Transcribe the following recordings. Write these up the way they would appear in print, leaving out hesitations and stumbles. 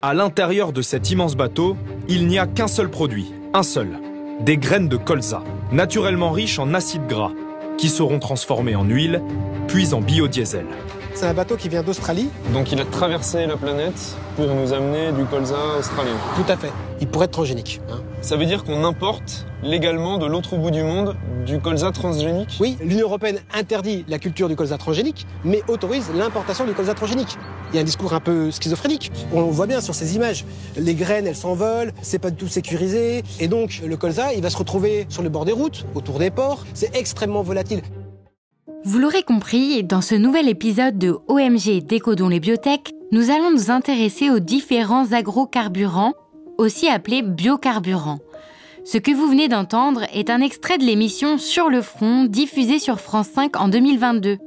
À l'intérieur de cet immense bateau, il n'y a qu'un seul produit, un seul. Des graines de colza, naturellement riches en acides gras, qui seront transformées en huile, puis en biodiesel. C'est un bateau qui vient d'Australie. Donc il a traversé la planète pour nous amener du colza australien. Tout à fait. Il pourrait être transgénique. Ça veut dire qu'on importe légalement de l'autre bout du monde du colza transgénique? Oui, l'Union européenne interdit la culture du colza transgénique, mais autorise l'importation du colza transgénique. Il y a un discours un peu schizophrénique. On le voit bien sur ces images. Les graines, elles s'envolent, c'est pas du tout sécurisé. Et donc, le colza, il va se retrouver sur le bord des routes, autour des ports. C'est extrêmement volatile. Vous l'aurez compris, dans ce nouvel épisode de OMG Décodons les biotech, nous allons nous intéresser aux différents agrocarburants, aussi appelés biocarburants. Ce que vous venez d'entendre est un extrait de l'émission Sur le front, diffusée sur France 5 en 2022.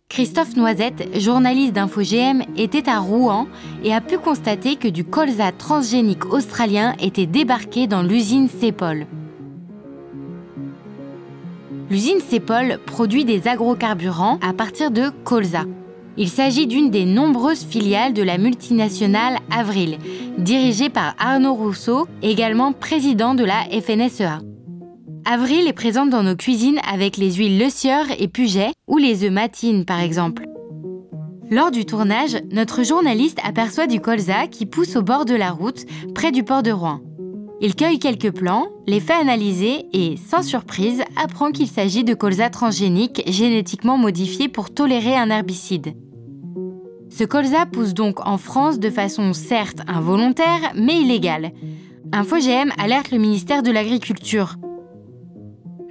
Christophe Noisette, journaliste d'InfoGM, était à Rouen et a pu constater que du colza transgénique australien était débarqué dans l'usine Saipol. L'usine Saipol produit des agrocarburants à partir de colza. Il s'agit d'une des nombreuses filiales de la multinationale Avril, dirigée par Arnaud Rousseau, également président de la FNSEA. Avril est présente dans nos cuisines avec les huiles Le Sieur et Puget ou les œufs Matine par exemple. Lors du tournage, notre journaliste aperçoit du colza qui pousse au bord de la route, près du port de Rouen. Il cueille quelques plants, les fait analyser et, sans surprise, apprend qu'il s'agit de colza transgénique génétiquement modifié pour tolérer un herbicide. Ce colza pousse donc en France de façon certes involontaire, mais illégale. InfoGM alerte le ministère de l'Agriculture.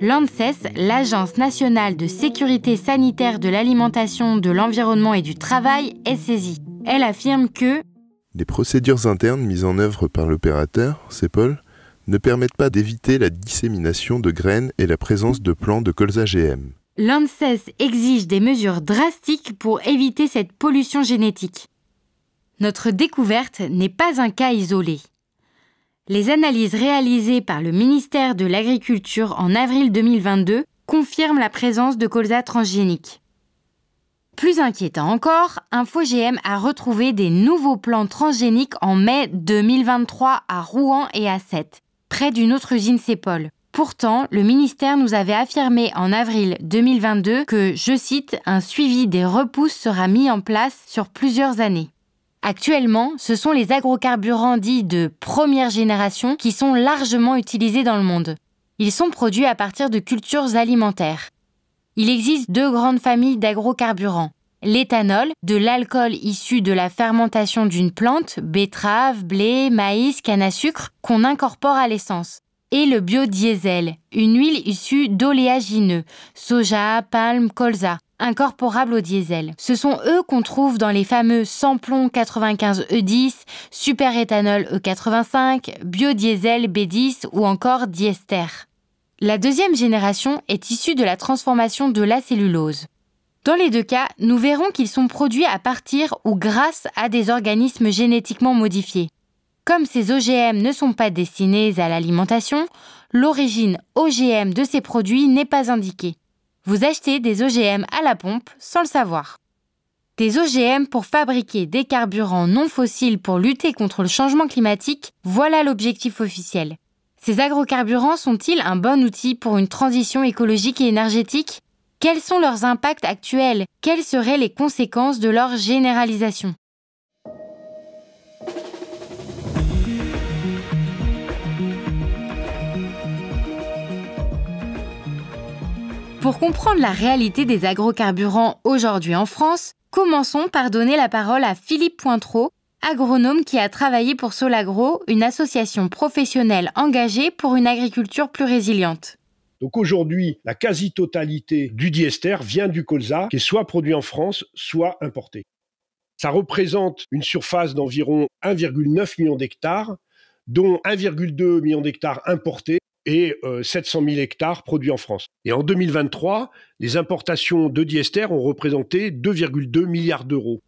L'ANSES, l'Agence nationale de sécurité sanitaire de l'alimentation, de l'environnement et du travail, est saisie. Elle affirme que les procédures internes mises en œuvre par l'opérateur, Saipol, ne permettent pas d'éviter la dissémination de graines et la présence de plants de colza GM. L'ANSES exige des mesures drastiques pour éviter cette pollution génétique. Notre découverte n'est pas un cas isolé. Les analyses réalisées par le ministère de l'Agriculture en avril 2022 confirment la présence de colza transgénique. Plus inquiétant encore, InfoGM a retrouvé des nouveaux plants transgéniques en mai 2023 à Rouen et à Sète, près d'une autre usine Saipol. Pourtant, le ministère nous avait affirmé en avril 2022 que, je cite, « un suivi des repousses sera mis en place sur plusieurs années ». Actuellement, ce sont les agrocarburants dits de première génération qui sont largement utilisés dans le monde. Ils sont produits à partir de cultures alimentaires. Il existe deux grandes familles d'agrocarburants. L'éthanol, de l'alcool issu de la fermentation d'une plante, betterave, blé, maïs, canne à sucre, qu'on incorpore à l'essence. Et le biodiesel, une huile issue d'oléagineux, soja, palme, colza, incorporable au diesel. Ce sont eux qu'on trouve dans les fameux samplon 95 E10, superéthanol E85, biodiesel B10 ou encore diester. La deuxième génération est issue de la transformation de la cellulose. Dans les deux cas, nous verrons qu'ils sont produits à partir ou grâce à des organismes génétiquement modifiés. Comme ces OGM ne sont pas destinés à l'alimentation, l'origine OGM de ces produits n'est pas indiquée. Vous achetez des OGM à la pompe sans le savoir. Des OGM pour fabriquer des carburants non fossiles pour lutter contre le changement climatique, voilà l'objectif officiel. Ces agrocarburants sont-ils un bon outil pour une transition écologique et énergétique? Quels sont leurs impacts actuels? Quelles seraient les conséquences de leur généralisation? Pour comprendre la réalité des agrocarburants aujourd'hui en France, commençons par donner la parole à Philippe Pointreau, agronome qui a travaillé pour Solagro, une association professionnelle engagée pour une agriculture plus résiliente. Donc aujourd'hui, la quasi-totalité du diester vient du colza, qui est soit produit en France, soit importé. Ça représente une surface d'environ 1,9 million d'hectares, dont 1,2 million d'hectares importés et 700 000 hectares produits en France. Et en 2023, les importations de diester ont représenté 2,2 milliards d'euros.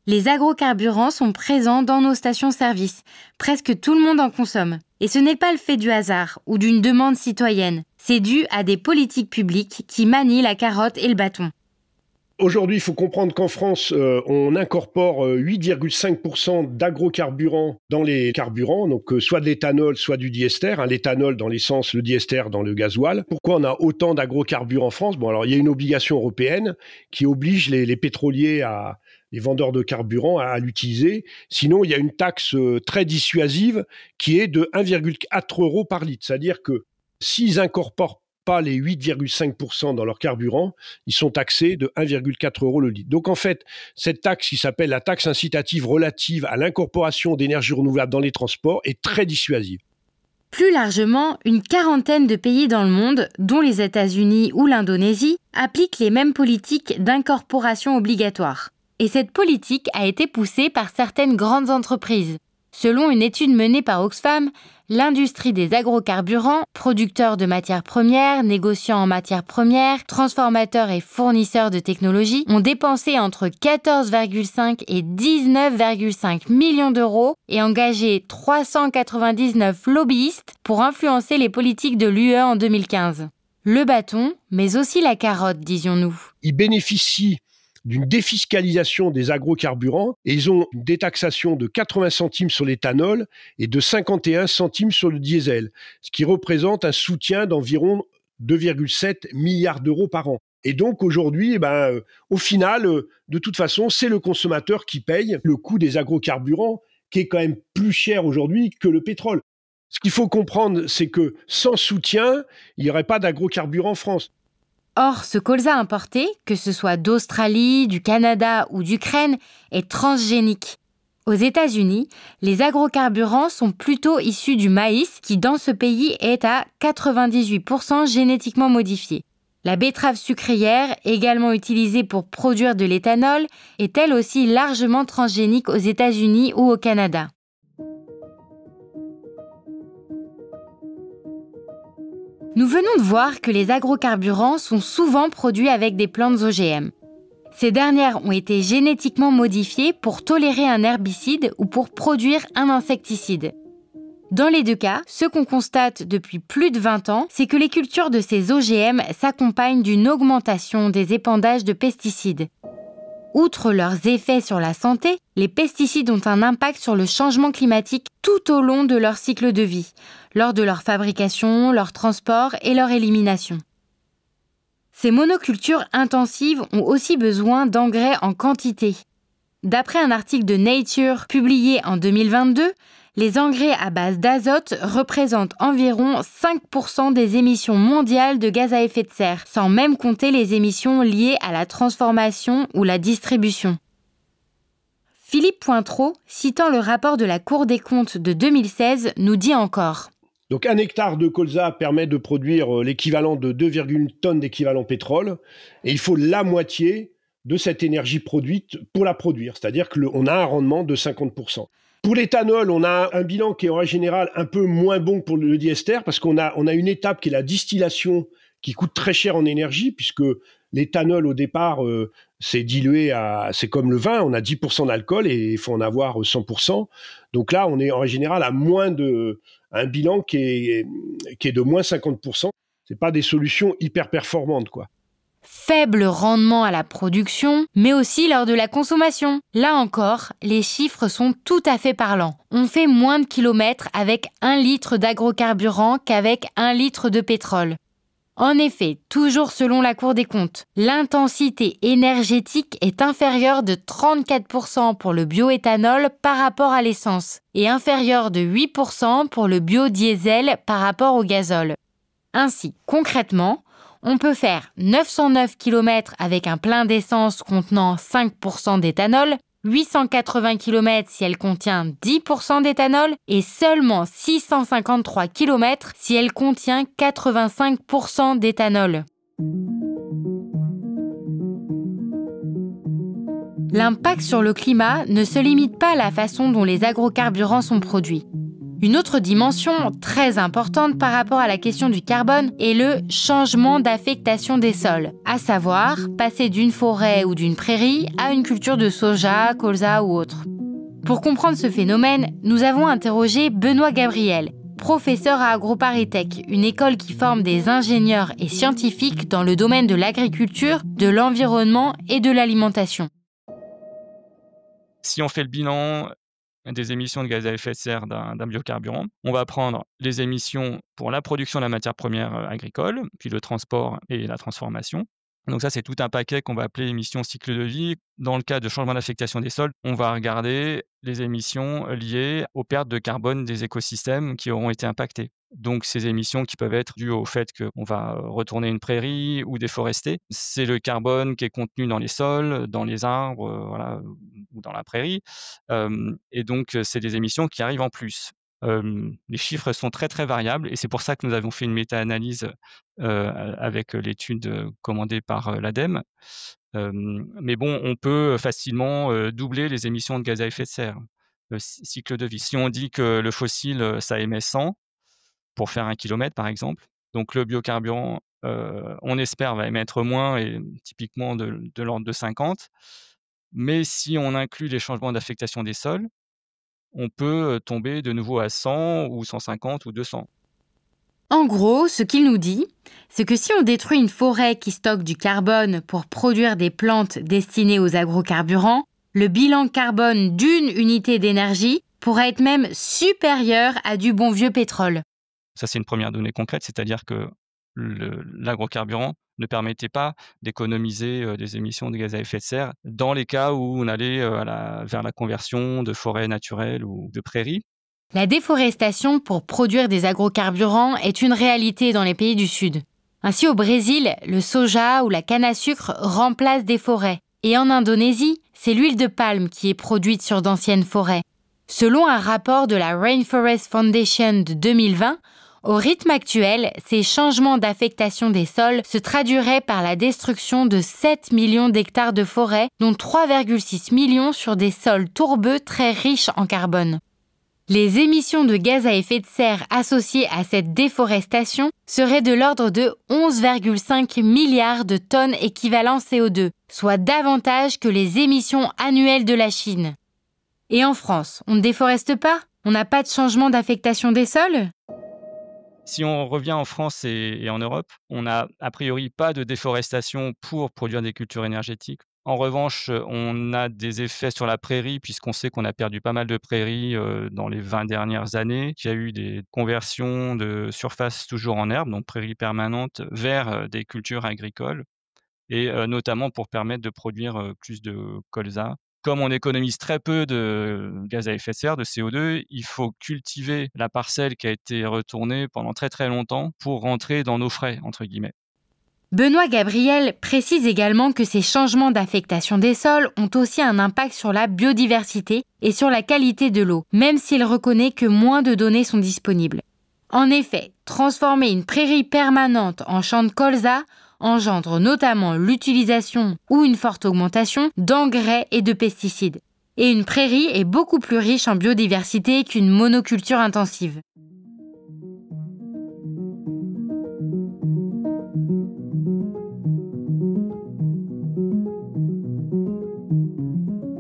Les agrocarburants sont présents dans nos stations-service. Presque tout le monde en consomme. Et ce n'est pas le fait du hasard ou d'une demande citoyenne. C'est dû à des politiques publiques qui manient la carotte et le bâton. Aujourd'hui, il faut comprendre qu'en France, on incorpore 8,5% d'agrocarburants dans les carburants, donc soit de l'éthanol, soit du diester. L'éthanol dans l'essence, le diester dans le gasoil. Pourquoi on a autant d'agrocarburants en France? Bon, alors il y a une obligation européenne qui oblige les pétroliers les vendeurs de carburant à l'utiliser. Sinon, il y a une taxe très dissuasive qui est de 1,4 € par litre. C'est-à-dire que s'ils incorporent pas les 8,5% dans leur carburant, ils sont taxés de 1,4 € le litre. Donc en fait, cette taxe qui s'appelle la taxe incitative relative à l'incorporation d'énergie renouvelable dans les transports est très dissuasive. Plus largement, une quarantaine de pays dans le monde, dont les États-Unis ou l'Indonésie, appliquent les mêmes politiques d'incorporation obligatoire. Et cette politique a été poussée par certaines grandes entreprises. Selon une étude menée par Oxfam, l'industrie des agrocarburants, producteurs de matières premières, négociants en matières premières, transformateurs et fournisseurs de technologies, ont dépensé entre 14,5 et 19,5 millions d'euros et engagé 399 lobbyistes pour influencer les politiques de l'UE en 2015. Le bâton, mais aussi la carotte, disions-nous. Ils bénéficient d'une défiscalisation des agrocarburants et ils ont une détaxation de 80 centimes sur l'éthanol et de 51 centimes sur le diesel, ce qui représente un soutien d'environ 2,7 milliards d'euros par an. Et donc aujourd'hui, au final, de toute façon, c'est le consommateur qui paye le coût des agrocarburants, qui est quand même plus cher aujourd'hui que le pétrole. Ce qu'il faut comprendre, c'est que sans soutien, il n'y aurait pas d'agrocarburants en France. Or, ce colza importé, que ce soit d'Australie, du Canada ou d'Ukraine, est transgénique. Aux États-Unis, les agrocarburants sont plutôt issus du maïs, qui dans ce pays est à 98% génétiquement modifié. La betterave sucrière, également utilisée pour produire de l'éthanol, est elle aussi largement transgénique aux États-Unis ou au Canada. Nous venons de voir que les agrocarburants sont souvent produits avec des plantes OGM. Ces dernières ont été génétiquement modifiées pour tolérer un herbicide ou pour produire un insecticide. Dans les deux cas, ce qu'on constate depuis plus de 20 ans, c'est que les cultures de ces OGM s'accompagnent d'une augmentation des épandages de pesticides. Outre leurs effets sur la santé, les pesticides ont un impact sur le changement climatique tout au long de leur cycle de vie, lors de leur fabrication, leur transport et leur élimination. Ces monocultures intensives ont aussi besoin d'engrais en quantité. D'après un article de Nature publié en 2022, les engrais à base d'azote représentent environ 5% des émissions mondiales de gaz à effet de serre, sans même compter les émissions liées à la transformation ou la distribution. Philippe Pointreau, citant le rapport de la Cour des comptes de 2016, nous dit encore: Donc 1 hectare de colza permet de produire l'équivalent de 2,1 tonnes d'équivalent pétrole, et il faut la moitié de cette énergie produite pour la produire, c'est-à-dire qu'on a un rendement de 50%. Pour l'éthanol, on a un bilan qui est en général un peu moins bon pour le diester, parce qu'on a une étape qui est la distillation, qui coûte très cher en énergie, puisque l'éthanol au départ, c'est dilué c'est comme le vin, on a 10% d'alcool et il faut en avoir 100%. Donc là, on est en général à un bilan qui est de moins 50%. C'est pas des solutions hyper performantes, quoi. Faible rendement à la production, mais aussi lors de la consommation. Là encore, les chiffres sont tout à fait parlants. On fait moins de kilomètres avec 1 litre d'agrocarburant qu'avec 1 litre de pétrole. En effet, toujours selon la Cour des comptes, l'intensité énergétique est inférieure de 34% pour le bioéthanol par rapport à l'essence et inférieure de 8% pour le biodiesel par rapport au gazole. Ainsi, concrètement, on peut faire 909 km avec un plein d'essence contenant 5% d'éthanol, 880 km si elle contient 10% d'éthanol et seulement 653 km si elle contient 85% d'éthanol. L'impact sur le climat ne se limite pas à la façon dont les agrocarburants sont produits. Une autre dimension très importante par rapport à la question du carbone est le changement d'affectation des sols, à savoir passer d'une forêt ou d'une prairie à une culture de soja, colza ou autre. Pour comprendre ce phénomène, nous avons interrogé Benoît Gabriel, professeur à AgroParisTech, une école qui forme des ingénieurs et scientifiques dans le domaine de l'agriculture, de l'environnement et de l'alimentation. Si on fait le bilan des émissions de gaz à effet de serre d'un biocarburant, on va prendre les émissions pour la production de la matière première agricole, puis le transport et la transformation. Donc ça, c'est tout un paquet qu'on va appeler émissions cycle de vie. Dans le cas de changement d'affectation des sols, on va regarder les émissions liées aux pertes de carbone des écosystèmes qui auront été impactés. Donc ces émissions qui peuvent être dues au fait qu'on va retourner une prairie ou déforester. C'est le carbone qui est contenu dans les sols, dans les arbres, voilà, ou dans la prairie. Et donc, c'est des émissions qui arrivent en plus. Les chiffres sont très, très variables et c'est pour ça que nous avons fait une méta-analyse avec l'étude commandée par l'ADEME. Mais bon, on peut facilement doubler les émissions de gaz à effet de serre, le cycle de vie. Si on dit que le fossile, ça émet 100 pour faire 1 kilomètre, par exemple, donc le biocarburant, on espère, va émettre moins et typiquement de l'ordre de 50. Mais si on inclut les changements d'affectation des sols, on peut tomber de nouveau à 100 ou 150 ou 200. En gros, ce qu'il nous dit, c'est que si on détruit une forêt qui stocke du carbone pour produire des plantes destinées aux agrocarburants, le bilan carbone d'une unité d'énergie pourrait être même supérieur à du bon vieux pétrole. Ça, c'est une première donnée concrète, c'est-à-dire que l'agrocarburant ne permettait pas d'économiser des émissions de gaz à effet de serre dans les cas où on allait vers la conversion de forêts naturelles ou de prairies. La déforestation pour produire des agrocarburants est une réalité dans les pays du Sud. Ainsi, au Brésil, le soja ou la canne à sucre remplacent des forêts. Et en Indonésie, c'est l'huile de palme qui est produite sur d'anciennes forêts. Selon un rapport de la Rainforest Foundation de 2020, au rythme actuel, ces changements d'affectation des sols se traduiraient par la destruction de 7 millions d'hectares de forêt, dont 3,6 millions sur des sols tourbeux très riches en carbone. Les émissions de gaz à effet de serre associées à cette déforestation seraient de l'ordre de 11,5 milliards de tonnes équivalent CO2, soit davantage que les émissions annuelles de la Chine. Et en France, on ne déforeste pas ? On n'a pas de changement d'affectation des sols ? Si on revient en France et en Europe, on n'a a priori pas de déforestation pour produire des cultures énergétiques. En revanche, on a des effets sur la prairie puisqu'on sait qu'on a perdu pas mal de prairies dans les 20 dernières années, qu'il y a eu des conversions de surface toujours en herbe, donc prairies permanentes, vers des cultures agricoles et notamment pour permettre de produire plus de colza. Comme on économise très peu de gaz à effet de serre, de CO2, il faut cultiver la parcelle qui a été retournée pendant très très longtemps pour rentrer dans nos frais, entre guillemets. Benoît Gabriel précise également que ces changements d'affectation des sols ont aussi un impact sur la biodiversité et sur la qualité de l'eau, même s'il reconnaît que moins de données sont disponibles. En effet, transformer une prairie permanente en champ de colza engendre notamment l'utilisation ou une forte augmentation d'engrais et de pesticides. Et une prairie est beaucoup plus riche en biodiversité qu'une monoculture intensive.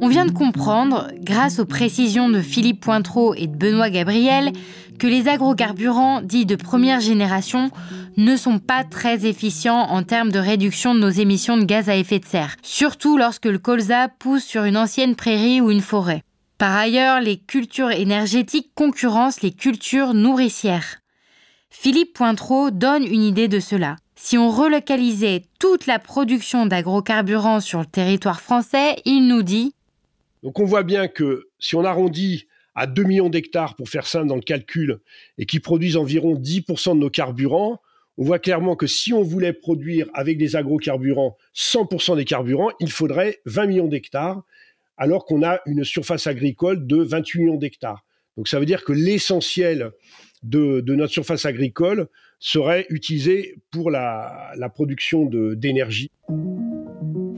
On vient de comprendre, grâce aux précisions de Philippe Pointreau et de Benoît Gabriel, que les agrocarburants dits de première génération ne sont pas très efficients en termes de réduction de nos émissions de gaz à effet de serre, surtout lorsque le colza pousse sur une ancienne prairie ou une forêt. Par ailleurs, les cultures énergétiques concurrencent les cultures nourricières. Philippe Pointreau donne une idée de cela. Si on relocalisait toute la production d'agrocarburants sur le territoire français, il nous dit... Donc on voit bien que si on arrondit à 2 millions d'hectares, pour faire simple dans le calcul, et qui produisent environ 10% de nos carburants, on voit clairement que si on voulait produire avec des agrocarburants 100% des carburants, il faudrait 20 millions d'hectares, alors qu'on a une surface agricole de 28 millions d'hectares. Donc ça veut dire que l'essentiel de notre surface agricole serait utilisé pour la production d'énergie.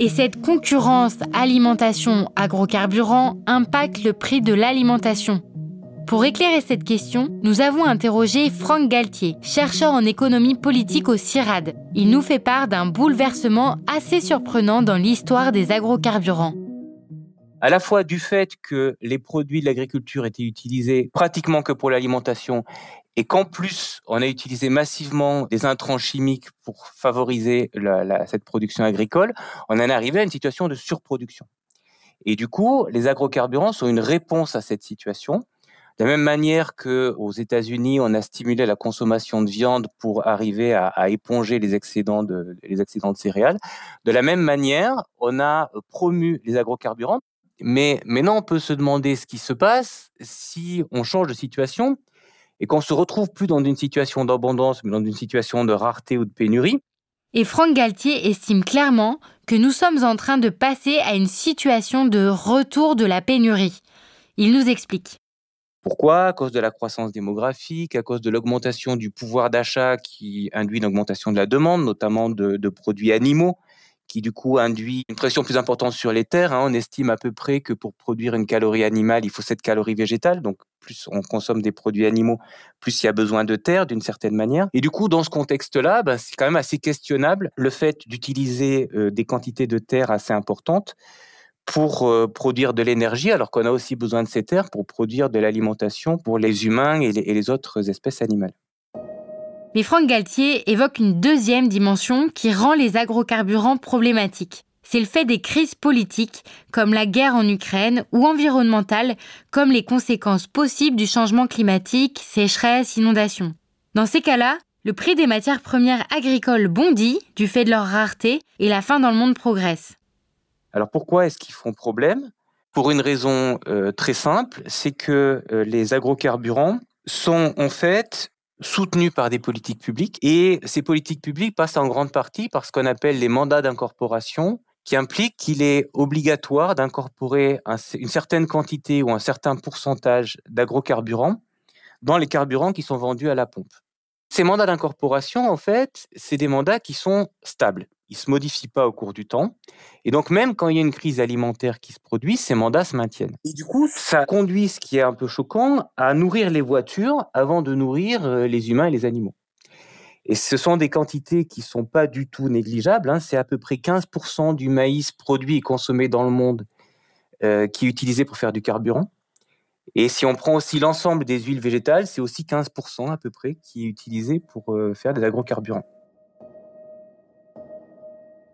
Et cette concurrence alimentation-agrocarburants impacte le prix de l'alimentation. Pour éclairer cette question, nous avons interrogé Franck Galtier, chercheur en économie politique au CIRAD. Il nous fait part d'un bouleversement assez surprenant dans l'histoire des agrocarburants. À la fois du fait que les produits de l'agriculture étaient utilisés pratiquement que pour l'alimentation et qu'en plus, on a utilisé massivement des intrants chimiques pour favoriser cette production agricole, on en est arrivé à une situation de surproduction. Et du coup, les agrocarburants sont une réponse à cette situation. De la même manière qu'aux États-Unis, on a stimulé la consommation de viande pour arriver à éponger les excédents de céréales, de la même manière, on a promu les agrocarburants. Mais maintenant, on peut se demander ce qui se passe si on change de situation et qu'on se retrouve plus dans une situation d'abondance, mais dans une situation de rareté ou de pénurie. Et Franck Galtier estime clairement que nous sommes en train de passer à une situation de retour de la pénurie. Il nous explique. Pourquoi ? À cause de la croissance démographique, à cause de l'augmentation du pouvoir d'achat qui induit une augmentation de la demande, notamment de produits animaux, qui du coup induit une pression plus importante sur les terres. On estime à peu près que pour produire une calorie animale, il faut 7 calories végétales. Donc plus on consomme des produits animaux, plus il y a besoin de terre d'une certaine manière. Et du coup, dans ce contexte-là, c'est quand même assez questionnable le fait d'utiliser des quantités de terre assez importantes pour produire de l'énergie, alors qu'on a aussi besoin de ces terres pour produire de l'alimentation pour les humains et les autres espèces animales. Mais Franck Galtier évoque une deuxième dimension qui rend les agrocarburants problématiques. C'est le fait des crises politiques, comme la guerre en Ukraine, ou environnementales, comme les conséquences possibles du changement climatique, sécheresse, inondations. Dans ces cas-là, le prix des matières premières agricoles bondit du fait de leur rareté et la faim dans le monde progresse. Alors pourquoi est-ce qu'ils font problème ? Pour une raison très simple, c'est que les agrocarburants sont en fait soutenus par des politiques publiques, et ces politiques publiques passent en grande partie par ce qu'on appelle les mandats d'incorporation, qui impliquent qu'il est obligatoire d'incorporer une certaine quantité ou un certain pourcentage d'agrocarburants dans les carburants qui sont vendus à la pompe. Ces mandats d'incorporation, en fait, c'est des mandats qui sont stables. Ils ne se modifient pas au cours du temps. Et donc, même quand il y a une crise alimentaire qui se produit, ces mandats se maintiennent. Et du coup, ça conduit, ce qui est un peu choquant, à nourrir les voitures avant de nourrir les humains et les animaux. Et ce sont des quantités qui ne sont pas du tout négligeables. C'est à peu près 15% du maïs produit et consommé dans le monde qui est utilisé pour faire du carburant. Et si on prend aussi l'ensemble des huiles végétales, c'est aussi 15% à peu près qui est utilisé pour faire des agrocarburants.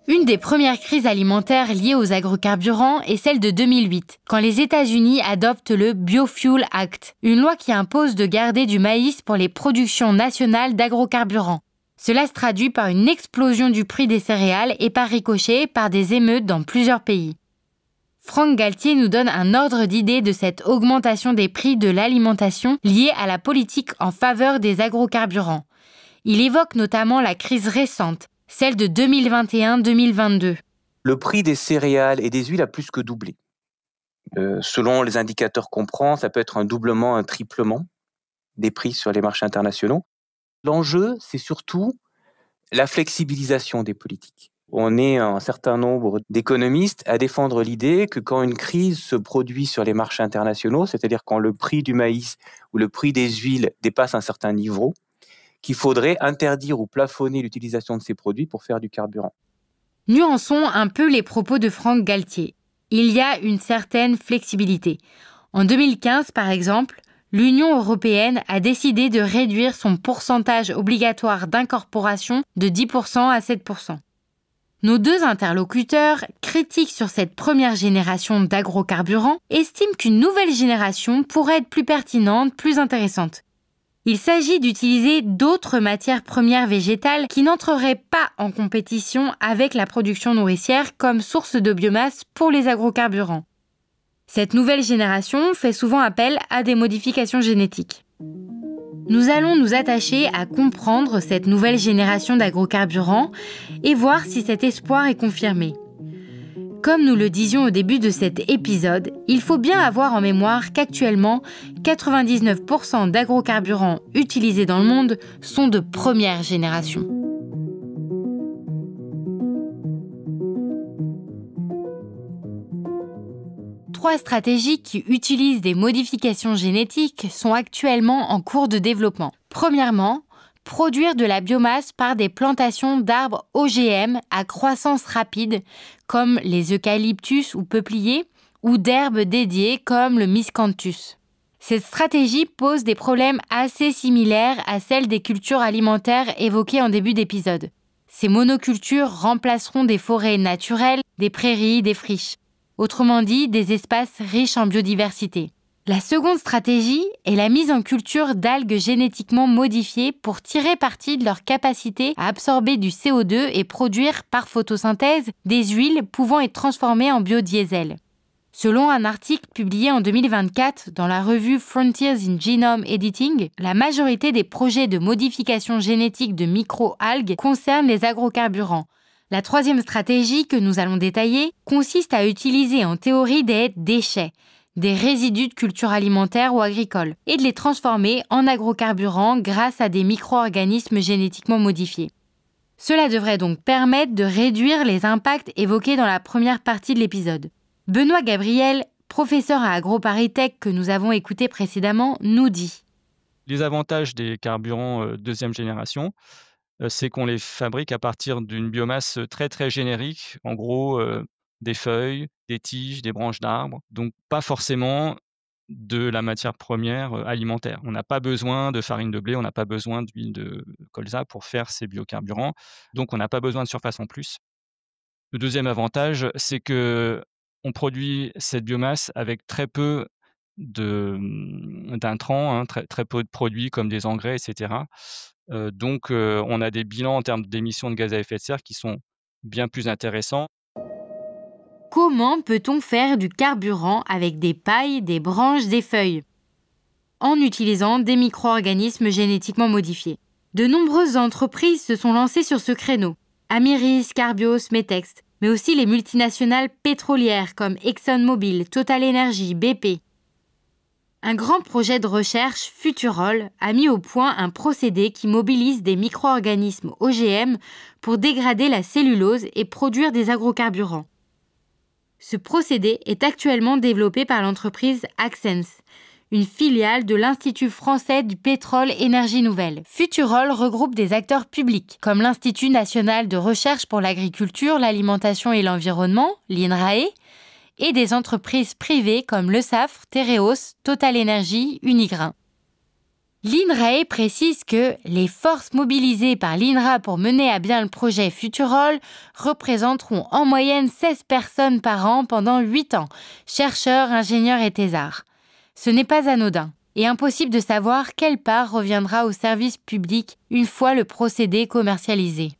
Une des premières crises alimentaires liées aux agrocarburants est celle de 2008, quand les États-Unis adoptent le Biofuel Act, une loi qui impose de garder du maïs pour les productions nationales d'agrocarburants. Cela se traduit par une explosion du prix des céréales et par ricochet par des émeutes dans plusieurs pays. Franck Galtier nous donne un ordre d'idée de cette augmentation des prix de l'alimentation liée à la politique en faveur des agrocarburants. Il évoque notamment la crise récente, celle de 2021-2022. Le prix des céréales et des huiles a plus que doublé. Selon les indicateurs qu'on prend, ça peut être un doublement, un triplement des prix sur les marchés internationaux. L'enjeu, c'est surtout la flexibilisation des politiques. On est un certain nombre d'économistes à défendre l'idée que quand une crise se produit sur les marchés internationaux, c'est-à-dire quand le prix du maïs ou le prix des huiles dépasse un certain niveau, qu'il faudrait interdire ou plafonner l'utilisation de ces produits pour faire du carburant. Nuançons un peu les propos de Franck Galtier. Il y a une certaine flexibilité. En 2015, par exemple, l'Union européenne a décidé de réduire son pourcentage obligatoire d'incorporation de 10% à 7%. Nos deux interlocuteurs, critiques sur cette première génération d'agrocarburants, estiment qu'une nouvelle génération pourrait être plus pertinente, plus intéressante. Il s'agit d'utiliser d'autres matières premières végétales qui n'entreraient pas en compétition avec la production nourricière comme source de biomasse pour les agrocarburants. Cette nouvelle génération fait souvent appel à des modifications génétiques. Nous allons nous attacher à comprendre cette nouvelle génération d'agrocarburants et voir si cet espoir est confirmé. Comme nous le disions au début de cet épisode, il faut bien avoir en mémoire qu'actuellement, 99% d'agrocarburants utilisés dans le monde sont de première génération. Trois stratégies qui utilisent des modifications génétiques sont actuellement en cours de développement. Premièrement, produire de la biomasse par des plantations d'arbres OGM à croissance rapide, comme les eucalyptus ou peupliers, ou d'herbes dédiées comme le miscanthus. Cette stratégie pose des problèmes assez similaires à celles des cultures alimentaires évoquées en début d'épisode. Ces monocultures remplaceront des forêts naturelles, des prairies, des friches. Autrement dit, des espaces riches en biodiversité. La seconde stratégie est la mise en culture d'algues génétiquement modifiées pour tirer parti de leur capacité à absorber du CO2 et produire, par photosynthèse, des huiles pouvant être transformées en biodiesel. Selon un article publié en 2024 dans la revue Frontiers in Genome Editing, la majorité des projets de modification génétique de micro-algues concernent les agrocarburants. La troisième stratégie que nous allons détailler consiste à utiliser en théorie des déchets, des résidus de culture alimentaire ou agricole, et de les transformer en agrocarburants grâce à des micro-organismes génétiquement modifiés. Cela devrait donc permettre de réduire les impacts évoqués dans la première partie de l'épisode. Benoît Gabriel, professeur à AgroParisTech que nous avons écouté précédemment, nous dit: Les avantages des carburants deuxième génération, c'est qu'on les fabrique à partir d'une biomasse très très générique, en gros des feuilles, des tiges, des branches d'arbres, donc pas forcément de la matière première alimentaire. On n'a pas besoin de farine de blé, on n'a pas besoin d'huile de colza pour faire ces biocarburants, donc on n'a pas besoin de surface en plus. Le deuxième avantage, c'est que on produit cette biomasse avec très peu d'intrants, hein, très peu de produits comme des engrais, etc. Donc, on a des bilans en termes d'émissions de gaz à effet de serre qui sont bien plus intéressants. Comment peut-on faire du carburant avec des pailles, des branches, des feuilles? En utilisant des micro-organismes génétiquement modifiés. De nombreuses entreprises se sont lancées sur ce créneau. Amyris, Carbios, Metex, mais aussi les multinationales pétrolières comme ExxonMobil, TotalEnergies, BP. Un grand projet de recherche, Futurol, a mis au point un procédé qui mobilise des micro-organismes OGM pour dégrader la cellulose et produire des agrocarburants. Ce procédé est actuellement développé par l'entreprise Axens, une filiale de l'Institut français du pétrole énergie nouvelle. Futurol regroupe des acteurs publics, comme l'Institut national de recherche pour l'agriculture, l'alimentation et l'environnement, l'INRAE, et des entreprises privées comme Le Safre, Tereos, TotalEnergies, Unigrain. L'INRAE précise que les forces mobilisées par l'INRA pour mener à bien le projet Futurol représenteront en moyenne 16 personnes par an pendant 8 ans, chercheurs, ingénieurs et thésards. Ce n'est pas anodin et impossible de savoir quelle part reviendra au service public une fois le procédé commercialisé.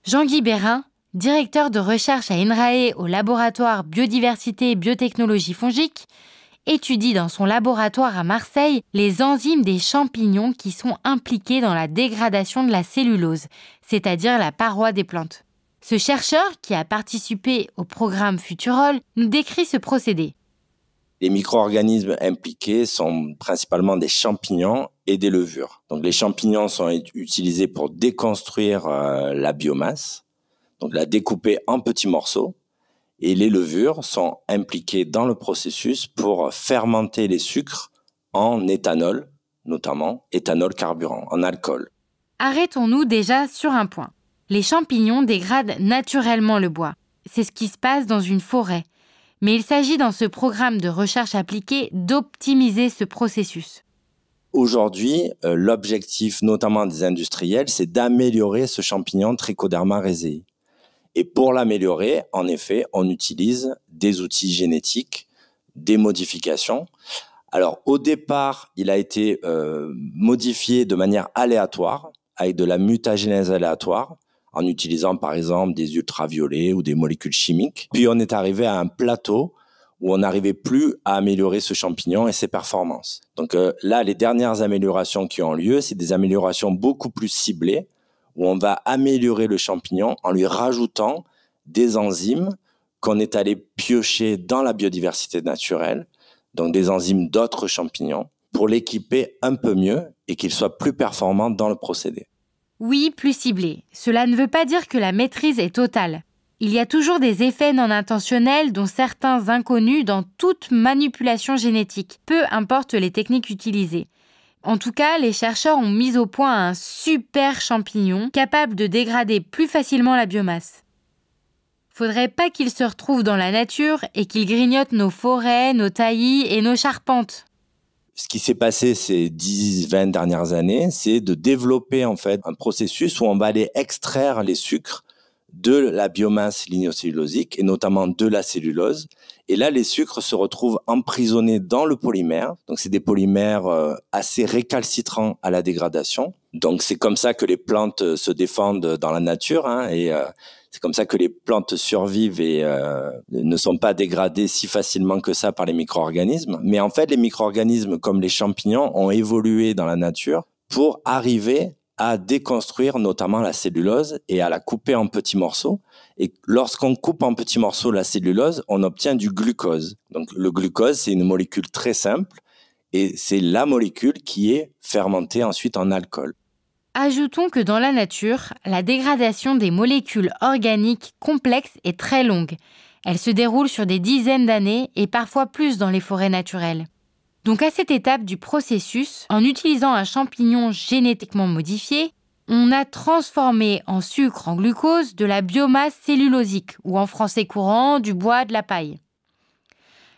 Jean-Guy Bérin, directeur de recherche à INRAE au laboratoire Biodiversité et Biotechnologie Fongique, étudie dans son laboratoire à Marseille les enzymes des champignons qui sont impliqués dans la dégradation de la cellulose, c'est-à-dire la paroi des plantes. Ce chercheur, qui a participé au programme Futurol, nous décrit ce procédé. Les micro-organismes impliqués sont principalement des champignons et des levures. Donc les champignons sont utilisés pour déconstruire la biomasse, donc la découper en petits morceaux. Et les levures sont impliquées dans le processus pour fermenter les sucres en éthanol, notamment éthanol carburant, en alcool. Arrêtons-nous déjà sur un point. Les champignons dégradent naturellement le bois. C'est ce qui se passe dans une forêt. Mais il s'agit dans ce programme de recherche appliquée d'optimiser ce processus. Aujourd'hui, l'objectif notamment des industriels, c'est d'améliorer ce champignon Trichoderma raceyi. Et pour l'améliorer, en effet, on utilise des outils génétiques, des modifications. Alors, au départ, il a été modifié de manière aléatoire, avec de la mutagénèse aléatoire, en utilisant par exemple des ultraviolets ou des molécules chimiques. Puis on est arrivé à un plateau où on n'arrivait plus à améliorer ce champignon et ses performances. Donc là, les dernières améliorations qui ont lieu, c'est des améliorations beaucoup plus ciblées, où on va améliorer le champignon en lui rajoutant des enzymes qu'on est allé piocher dans la biodiversité naturelle, donc des enzymes d'autres champignons, pour l'équiper un peu mieux et qu'il soit plus performant dans le procédé. Oui, plus ciblé. Cela ne veut pas dire que la maîtrise est totale. Il y a toujours des effets non intentionnels, dont certains inconnus dans toute manipulation génétique, peu importe les techniques utilisées. En tout cas, les chercheurs ont mis au point un super champignon capable de dégrader plus facilement la biomasse. Faudrait pas qu'il se retrouve dans la nature et qu'il grignote nos forêts, nos taillis et nos charpentes. Ce qui s'est passé ces 10-20 dernières années, c'est de développer en fait un processus où on va aller extraire les sucres de la biomasse lignocellulosique et notamment de la cellulose. Et là, les sucres se retrouvent emprisonnés dans le polymère. Donc, c'est des polymères assez récalcitrants à la dégradation. Donc, c'est comme ça que les plantes se défendent dans la nature, hein, et c'est comme ça que les plantes survivent et ne sont pas dégradées si facilement que ça par les micro-organismes. Mais en fait, les micro-organismes comme les champignons ont évolué dans la nature pour arriver à déconstruire notamment la cellulose et à la couper en petits morceaux. Et lorsqu'on coupe en petits morceaux la cellulose, on obtient du glucose. Donc le glucose, c'est une molécule très simple et c'est la molécule qui est fermentée ensuite en alcool. Ajoutons que dans la nature, la dégradation des molécules organiques complexes est très longue. Elle se déroule sur des dizaines d'années et parfois plus dans les forêts naturelles. Donc à cette étape du processus, en utilisant un champignon génétiquement modifié, on a transformé en sucre en glucose de la biomasse cellulosique, ou en français courant, du bois, de la paille.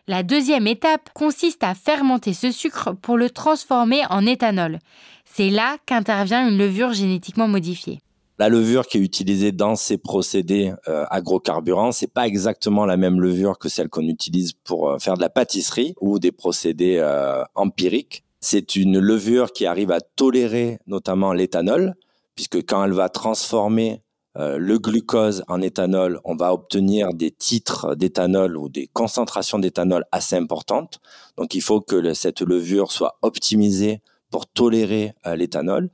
La deuxième étape consiste à fermenter ce sucre pour le transformer en éthanol. C'est là qu'intervient une levure génétiquement modifiée. La levure qui est utilisée dans ces procédés agrocarburants, c'est pas exactement la même levure que celle qu'on utilise pour faire de la pâtisserie ou des procédés empiriques. C'est une levure qui arrive à tolérer notamment l'éthanol, puisque quand elle va transformer le glucose en éthanol, on va obtenir des titres d'éthanol ou des concentrations d'éthanol assez importantes. Donc il faut que cette levure soit optimisée pour tolérer l'éthanol.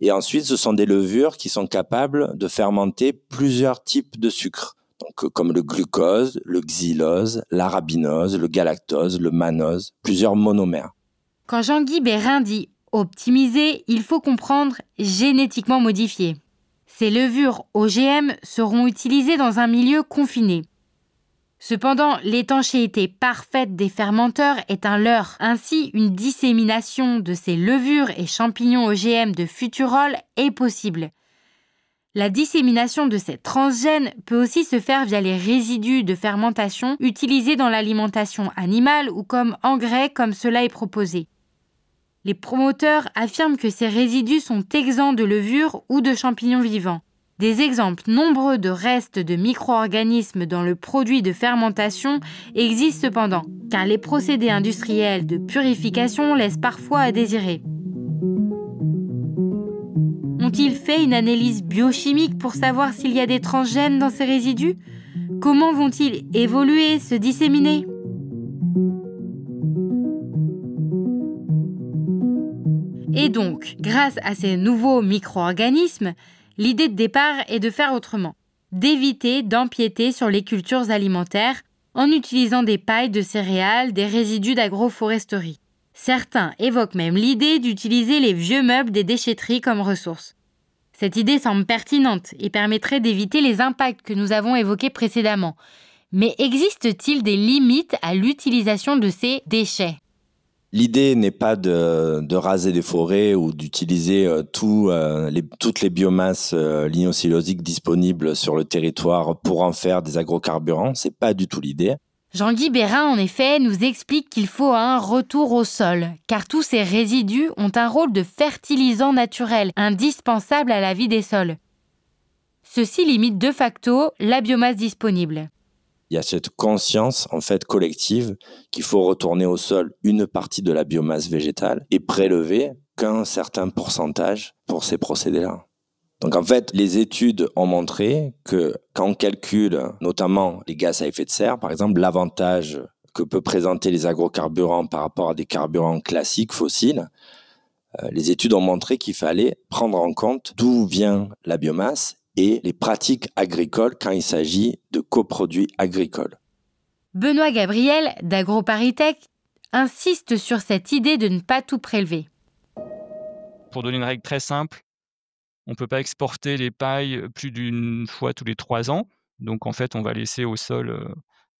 Et ensuite, ce sont des levures qui sont capables de fermenter plusieurs types de sucres, donc, comme le glucose, le xylose, l'arabinose, le galactose, le mannose, plusieurs monomères. Quand Jean-Guy Bérin dit « optimiser », il faut comprendre « génétiquement modifié ». Ces levures OGM seront utilisées dans un milieu confiné. Cependant, l'étanchéité parfaite des fermenteurs est un leurre. Ainsi, une dissémination de ces levures et champignons OGM de futuroles est possible. La dissémination de ces transgènes peut aussi se faire via les résidus de fermentation utilisés dans l'alimentation animale ou comme engrais comme cela est proposé. Les promoteurs affirment que ces résidus sont exempts de levures ou de champignons vivants. Des exemples nombreux de restes de micro-organismes dans le produit de fermentation existent cependant, car les procédés industriels de purification laissent parfois à désirer. Ont-ils fait une analyse biochimique pour savoir s'il y a des transgènes dans ces résidus? Comment vont-ils évoluer, se disséminer? Et donc, grâce à ces nouveaux micro-organismes, l'idée de départ est de faire autrement, d'éviter d'empiéter sur les cultures alimentaires en utilisant des pailles de céréales, des résidus d'agroforesterie. Certains évoquent même l'idée d'utiliser les vieux meubles des déchetteries comme ressource. Cette idée semble pertinente et permettrait d'éviter les impacts que nous avons évoqués précédemment. Mais existe-t-il des limites à l'utilisation de ces déchets ? L'idée n'est pas de raser des forêts ou d'utiliser toutes les biomasses lignocellulosiques disponibles sur le territoire pour en faire des agrocarburants. C'est pas du tout l'idée. Jean-Guy Bérin, en effet, nous explique qu'il faut un retour au sol, car tous ces résidus ont un rôle de fertilisant naturel, indispensable à la vie des sols. Ceci limite de facto la biomasse disponible. Il y a cette conscience en fait collective qu'il faut retourner au sol une partie de la biomasse végétale et prélever qu'un certain pourcentage pour ces procédés-là. Donc en fait, les études ont montré que quand on calcule notamment les gaz à effet de serre, par exemple, l'avantage que peut présenter les agrocarburants par rapport à des carburants classiques fossiles, les études ont montré qu'il fallait prendre en compte d'où vient la biomasse et les pratiques agricoles quand il s'agit de coproduits agricoles. Benoît Gabriel, d'AgroParisTech, insiste sur cette idée de ne pas tout prélever. Pour donner une règle très simple, on ne peut pas exporter les pailles plus d'une fois tous les 3 ans. Donc en fait, on va laisser au sol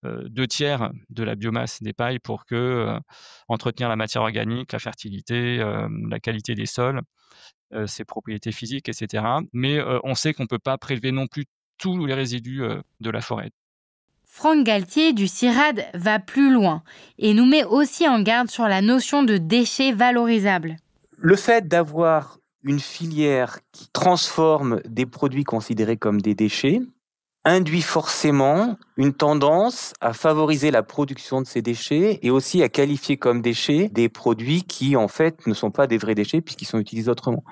2/3 de la biomasse des pailles pour entretenir la matière organique, la fertilité, la qualité des sols, ses propriétés physiques, etc. Mais on sait qu'on ne peut pas prélever non plus tous les résidus de la forêt. Franck Galtier du CIRAD va plus loin et nous met aussi en garde sur la notion de déchets valorisables. Le fait d'avoir une filière qui transforme des produits considérés comme des déchets induit forcément une tendance à favoriser la production de ces déchets et aussi à qualifier comme déchets des produits qui, en fait, ne sont pas des vrais déchets puisqu'ils sont utilisés autrement.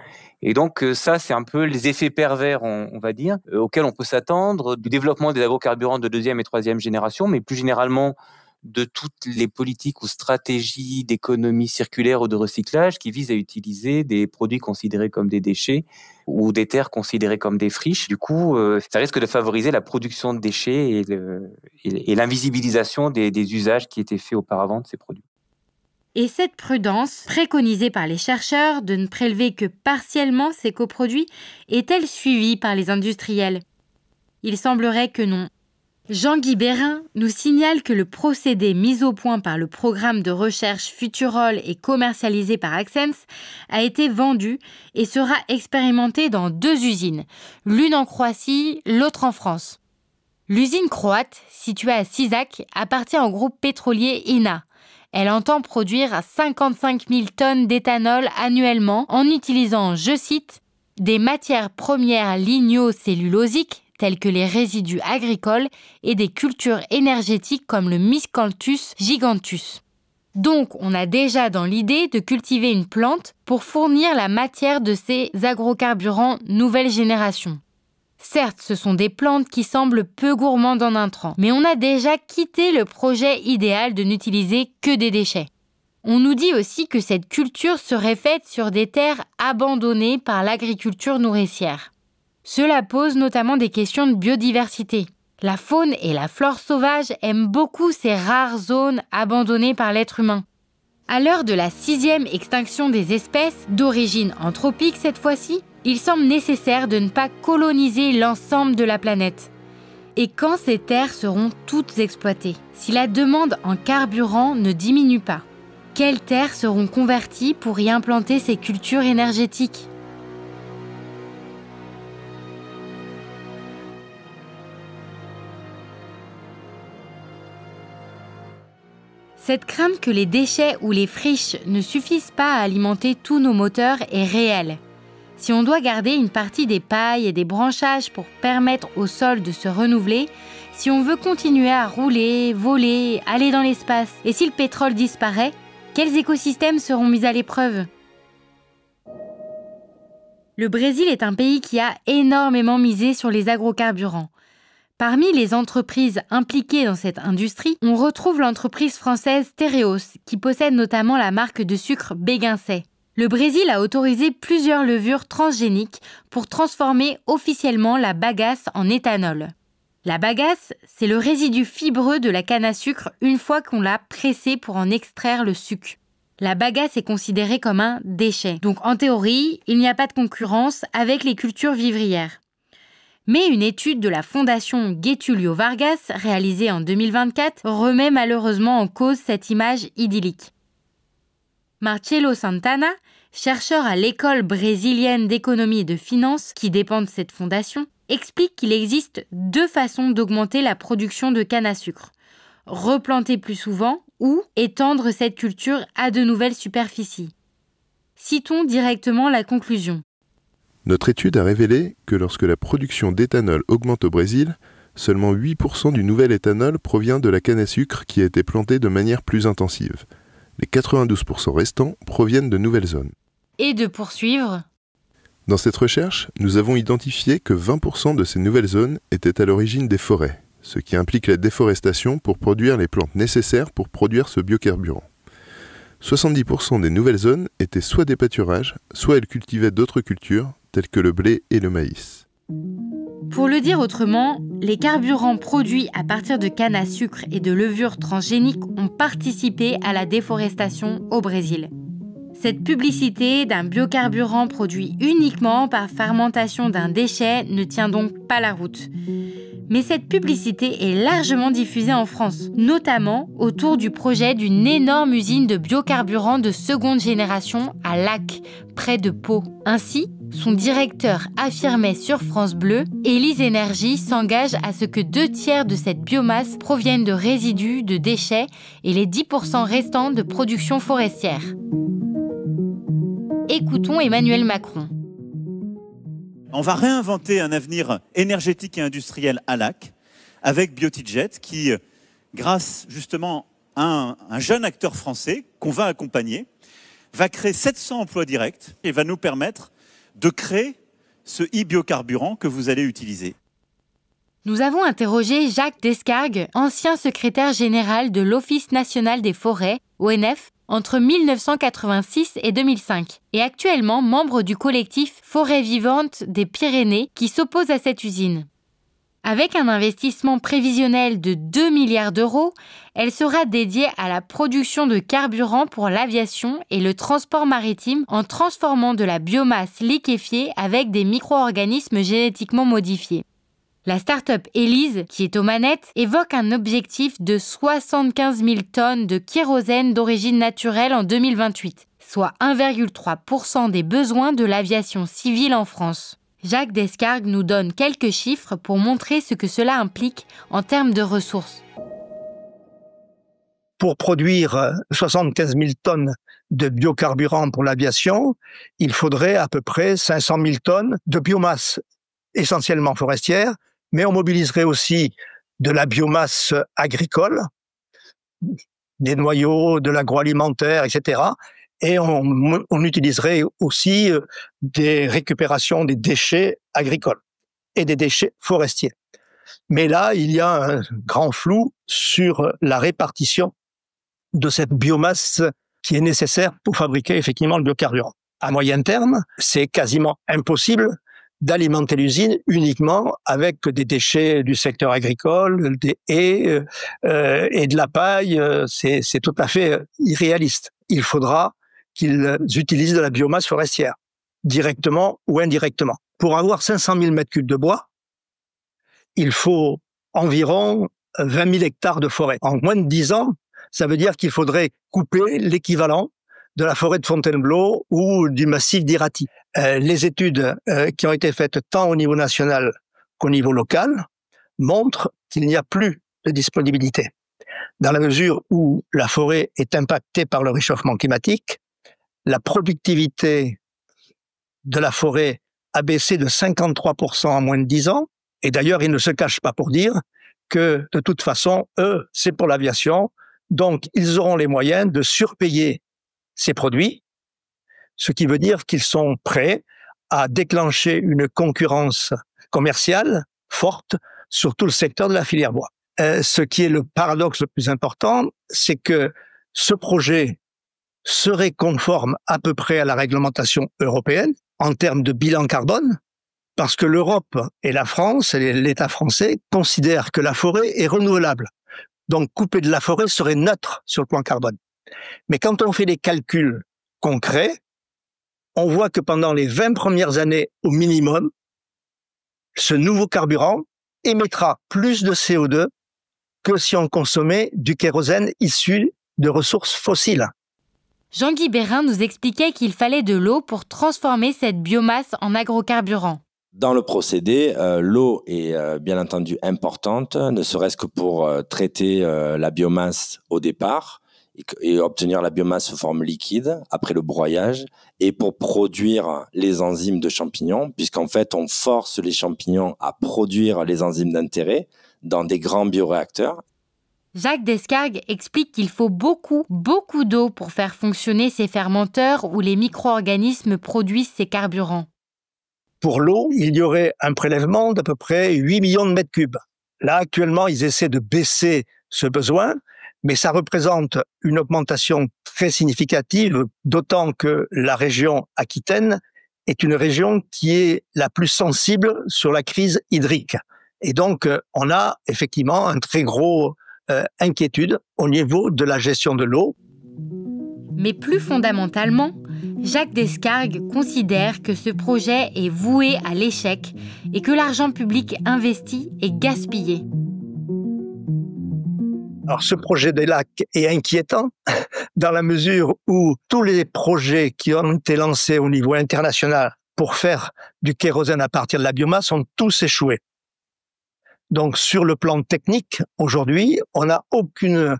Et donc, ça, c'est un peu les effets pervers, on va dire, auxquels on peut s'attendre du développement des agrocarburants de 2e et 3e génération, mais plus généralement de toutes les politiques ou stratégies d'économie circulaire ou de recyclage qui visent à utiliser des produits considérés comme des déchets ou des terres considérées comme des friches. Du coup, ça risque de favoriser la production de déchets et l'invisibilisation des usages qui étaient faits auparavant de ces produits. Et cette prudence, préconisée par les chercheurs de ne prélever que partiellement ces coproduits, est-elle suivie par les industriels? Il semblerait que non. Jean-Guy Bérin nous signale que le procédé mis au point par le programme de recherche Futurol et commercialisé par Axens a été vendu et sera expérimenté dans 2 usines, l'une en Croatie, l'autre en France. L'usine croate, située à Sisak, appartient au groupe pétrolier INA. Elle entend produire 55 000 tonnes d'éthanol annuellement en utilisant, je cite, « des matières premières lignocellulosiques tels que les résidus agricoles et des cultures énergétiques comme le Miscanthus giganteus. Donc, on a déjà dans l'idée de cultiver une plante pour fournir la matière de ces agrocarburants nouvelle génération. Certes, ce sont des plantes qui semblent peu gourmandes en intrants, mais on a déjà quitté le projet idéal de n'utiliser que des déchets. On nous dit aussi que cette culture serait faite sur des terres abandonnées par l'agriculture nourricière. Cela pose notamment des questions de biodiversité. La faune et la flore sauvage aiment beaucoup ces rares zones abandonnées par l'être humain. À l'heure de la 6e extinction des espèces, d'origine anthropique cette fois-ci, il semble nécessaire de ne pas coloniser l'ensemble de la planète. Et quand ces terres seront toutes exploitées, si la demande en carburant ne diminue pas, quelles terres seront converties pour y implanter ces cultures énergétiques ? Cette crainte que les déchets ou les friches ne suffisent pas à alimenter tous nos moteurs est réelle. Si on doit garder une partie des pailles et des branchages pour permettre au sol de se renouveler, si on veut continuer à rouler, voler, aller dans l'espace, et si le pétrole disparaît, quels écosystèmes seront mis à l'épreuve ? Le Brésil est un pays qui a énormément misé sur les agrocarburants. Parmi les entreprises impliquées dans cette industrie, on retrouve l'entreprise française Tereos, qui possède notamment la marque de sucre Béguincet. Le Brésil a autorisé plusieurs levures transgéniques pour transformer officiellement la bagasse en éthanol. La bagasse, c'est le résidu fibreux de la canne à sucre une fois qu'on l'a pressée pour en extraire le sucre. La bagasse est considérée comme un déchet, donc en théorie, il n'y a pas de concurrence avec les cultures vivrières. Mais une étude de la fondation Getulio Vargas, réalisée en 2024, remet malheureusement en cause cette image idyllique. Marcelo Santana, chercheur à l'école brésilienne d'économie et de finances qui dépend de cette fondation, explique qu'il existe 2 façons d'augmenter la production de canne à sucre. Replanter plus souvent ou étendre cette culture à de nouvelles superficies. Citons directement la conclusion. Notre étude a révélé que lorsque la production d'éthanol augmente au Brésil, seulement 8% du nouvel éthanol provient de la canne à sucre qui a été plantée de manière plus intensive. Les 92% restants proviennent de nouvelles zones. Et de poursuivre. Dans cette recherche, nous avons identifié que 20% de ces nouvelles zones étaient à l'origine des forêts, ce qui implique la déforestation pour produire les plantes nécessaires pour produire ce biocarburant. 70% des nouvelles zones étaient soit des pâturages, soit elles cultivaient d'autres cultures, tels que le blé et le maïs. Pour le dire autrement, les carburants produits à partir de canne à sucre et de levures transgéniques ont participé à la déforestation au Brésil. Cette publicité d'un biocarburant produit uniquement par fermentation d'un déchet ne tient donc pas la route. Mais cette publicité est largement diffusée en France, notamment autour du projet d'une énorme usine de biocarburants de seconde génération à Lac, près de Pau. Ainsi, son directeur affirmait sur France Bleu, Élise Énergie s'engage à ce que 2/3 de cette biomasse proviennent de résidus, de déchets et les 10% restants de production forestière. Écoutons Emmanuel Macron. On va réinventer un avenir énergétique et industriel à Lac avec Biotijet qui, grâce justement à un jeune acteur français qu'on va accompagner, va créer 700 emplois directs et va nous permettre de créer ce e-biocarburant que vous allez utiliser. Nous avons interrogé Jacques Descargues, ancien secrétaire général de l'Office national des forêts, ONF, entre 1986 et 2005, et actuellement membre du collectif Forêts vivantes des Pyrénées qui s'oppose à cette usine. Avec un investissement prévisionnel de 2 milliards d'euros, elle sera dédiée à la production de carburant pour l'aviation et le transport maritime en transformant de la biomasse liquéfiée avec des micro-organismes génétiquement modifiés. La start-up Élise, qui est aux manettes, évoque un objectif de 75 000 tonnes de kérosène d'origine naturelle en 2028, soit 1,3% des besoins de l'aviation civile en France. Jacques Descargues nous donne quelques chiffres pour montrer ce que cela implique en termes de ressources. Pour produire 75 000 tonnes de biocarburant pour l'aviation, il faudrait à peu près 500 000 tonnes de biomasse, essentiellement forestière, mais on mobiliserait aussi de la biomasse agricole, des noyaux, de l'agroalimentaire, etc. Et on utiliserait aussi des récupérations des déchets agricoles et des déchets forestiers. Mais là, il y a un grand flou sur la répartition de cette biomasse qui est nécessaire pour fabriquer effectivement le biocarburant. À moyen terme, c'est quasiment impossible d'alimenter l'usine uniquement avec des déchets du secteur agricole, des haies et de la paille. C'est tout à fait irréaliste. Il faudra qu'ils utilisent de la biomasse forestière, directement ou indirectement. Pour avoir 500 000 mètres cubes de bois, il faut environ 20 000 hectares de forêt. En moins de 10 ans, ça veut dire qu'il faudrait couper l'équivalent de la forêt de Fontainebleau ou du massif d'Irati. Les études qui ont été faites tant au niveau national qu'au niveau local montrent qu'il n'y a plus de disponibilité. Dans la mesure où la forêt est impactée par le réchauffement climatique, la productivité de la forêt a baissé de 53% en moins de 10 ans. Et d'ailleurs, ils ne se cachent pas pour dire que, de toute façon, eux, c'est pour l'aviation. Donc, ils auront les moyens de surpayer ces produits, ce qui veut dire qu'ils sont prêts à déclencher une concurrence commerciale forte sur tout le secteur de la filière bois. Ce qui est le paradoxe le plus important, c'est que ce projet serait conforme à peu près à la réglementation européenne en termes de bilan carbone, parce que l'Europe et la France, et l'État français, considèrent que la forêt est renouvelable. Donc, couper de la forêt serait neutre sur le plan carbone. Mais quand on fait les calculs concrets, on voit que pendant les 20 premières années au minimum, ce nouveau carburant émettra plus de CO2 que si on consommait du kérosène issu de ressources fossiles. Jean-Guy Bérin nous expliquait qu'il fallait de l'eau pour transformer cette biomasse en agrocarburant. Dans le procédé, l'eau est bien entendu importante, ne serait-ce que pour traiter la biomasse au départ et obtenir la biomasse sous forme liquide après le broyage, et pour produire les enzymes de champignons, puisqu'en fait on force les champignons à produire les enzymes d'intérêt dans des grands bioréacteurs. Jacques Descargues explique qu'il faut beaucoup d'eau pour faire fonctionner ces fermenteurs où les micro-organismes produisent ces carburants. Pour l'eau, il y aurait un prélèvement d'à peu près 8 millions de mètres cubes. Là, actuellement, ils essaient de baisser ce besoin, mais ça représente une augmentation très significative, d'autant que la région Aquitaine est une région qui est la plus sensible sur la crise hydrique. Et donc, on a effectivement un très gros inquiétude au niveau de la gestion de l'eau. Mais plus fondamentalement, Jacques Descargues considère que ce projet est voué à l'échec et que l'argent public investi est gaspillé. Alors ce projet des lacs est inquiétant dans la mesure où tous les projets qui ont été lancés au niveau international pour faire du kérosène à partir de la biomasse ont tous échoué. Donc sur le plan technique, aujourd'hui, on n'a aucune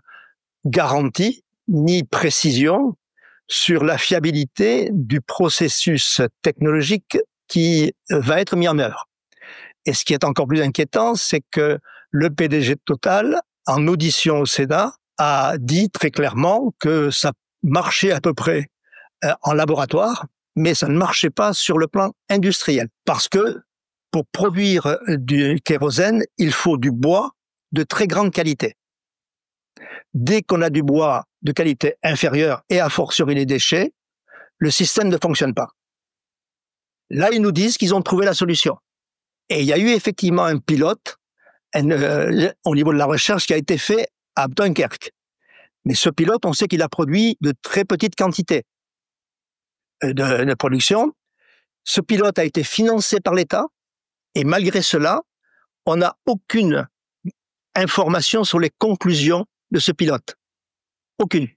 garantie ni précision sur la fiabilité du processus technologique qui va être mis en œuvre. Et ce qui est encore plus inquiétant, c'est que le PDG de Total, en audition au Sénat, a dit très clairement que ça marchait à peu près en laboratoire, mais ça ne marchait pas sur le plan industriel. Parce que pour produire du kérosène, il faut du bois de très grande qualité. Dès qu'on a du bois de qualité inférieure et a fortiori les déchets, le système ne fonctionne pas. Là, ils nous disent qu'ils ont trouvé la solution. Et il y a eu effectivement un pilote au niveau de la recherche qui a été fait à Dunkerque. Mais ce pilote, on sait qu'il a produit de très petites quantités de production. Ce pilote a été financé par l'État et malgré cela, on n'a aucune information sur les conclusions de ce pilote. Aucune.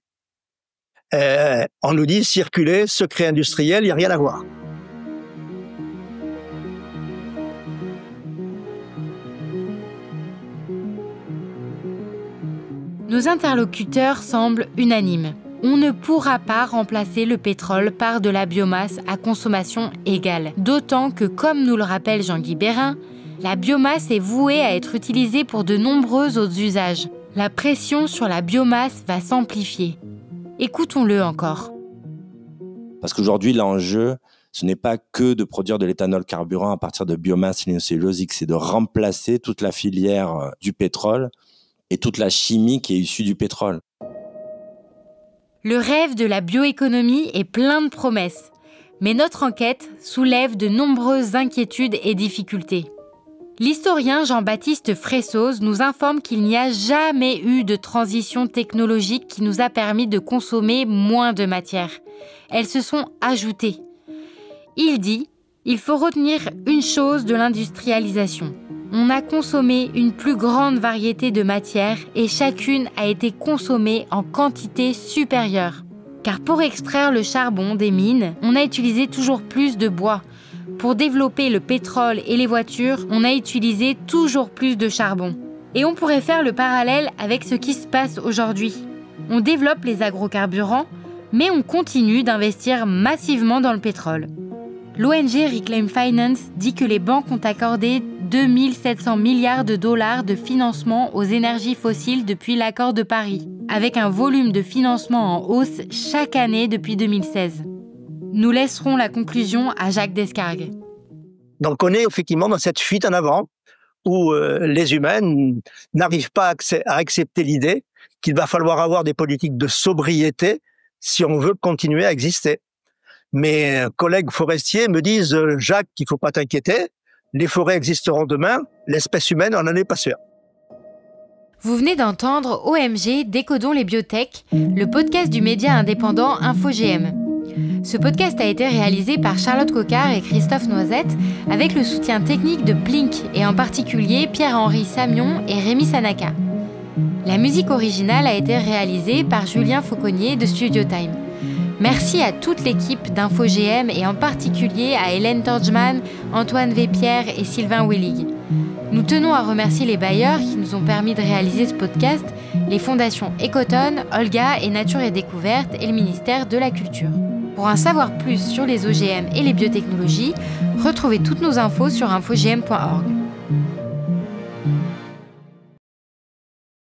On nous dit circuler, secret industriel, il n'y a rien à voir. Nos interlocuteurs semblent unanimes. On ne pourra pas remplacer le pétrole par de la biomasse à consommation égale. D'autant que, comme nous le rappelle Jean-Guy Bérin, la biomasse est vouée à être utilisée pour de nombreux autres usages. La pression sur la biomasse va s'amplifier. Écoutons-le encore. Parce qu'aujourd'hui, l'enjeu, ce n'est pas que de produire de l'éthanol carburant à partir de biomasse lignocellulosique, c'est de remplacer toute la filière du pétrole et toute la chimie qui est issue du pétrole. Le rêve de la bioéconomie est plein de promesses, mais notre enquête soulève de nombreuses inquiétudes et difficultés. L'historien Jean-Baptiste Fressoz nous informe qu'il n'y a jamais eu de transition technologique qui nous a permis de consommer moins de matière. Elles se sont ajoutées. Il dit « Il faut retenir une chose de l'industrialisation. On a consommé une plus grande variété de matières et chacune a été consommée en quantité supérieure. Car pour extraire le charbon des mines, on a utilisé toujours plus de bois. Pour développer le pétrole et les voitures, on a utilisé toujours plus de charbon. Et on pourrait faire le parallèle avec ce qui se passe aujourd'hui. On développe les agrocarburants, mais on continue d'investir massivement dans le pétrole. L'ONG Reclaim Finance dit que les banques ont accordé 2700 milliards de dollars de financement aux énergies fossiles depuis l'accord de Paris, avec un volume de financement en hausse chaque année depuis 2016. Nous laisserons la conclusion à Jacques Descargues. Donc on est effectivement dans cette fuite en avant où les humains n'arrivent pas à accepter l'idée qu'il va falloir avoir des politiques de sobriété si on veut continuer à exister. Mes collègues forestiers me disent « Jacques, il ne faut pas t'inquiéter, les forêts existeront demain, l'espèce humaine, on n'en est pas sûr. » Vous venez d'entendre OMG Décodons les biotech, le podcast du média indépendant InfoGM. Ce podcast a été réalisé par Charlotte Coquart et Christophe Noisette avec le soutien technique de Plink et en particulier Pierre-Henri Samion et Rémi Sanaka. La musique originale a été réalisée par Julien Fauconnier de Studio Time. Merci à toute l'équipe d'InfoGM et en particulier à Hélène Torgman, Antoine Vépierre et Sylvain Willig. Nous tenons à remercier les bailleurs qui nous ont permis de réaliser ce podcast, les fondations Ecotone, Olga et Nature et Découverte et le ministère de la Culture. Pour en savoir plus sur les OGM et les biotechnologies, retrouvez toutes nos infos sur infogm.org.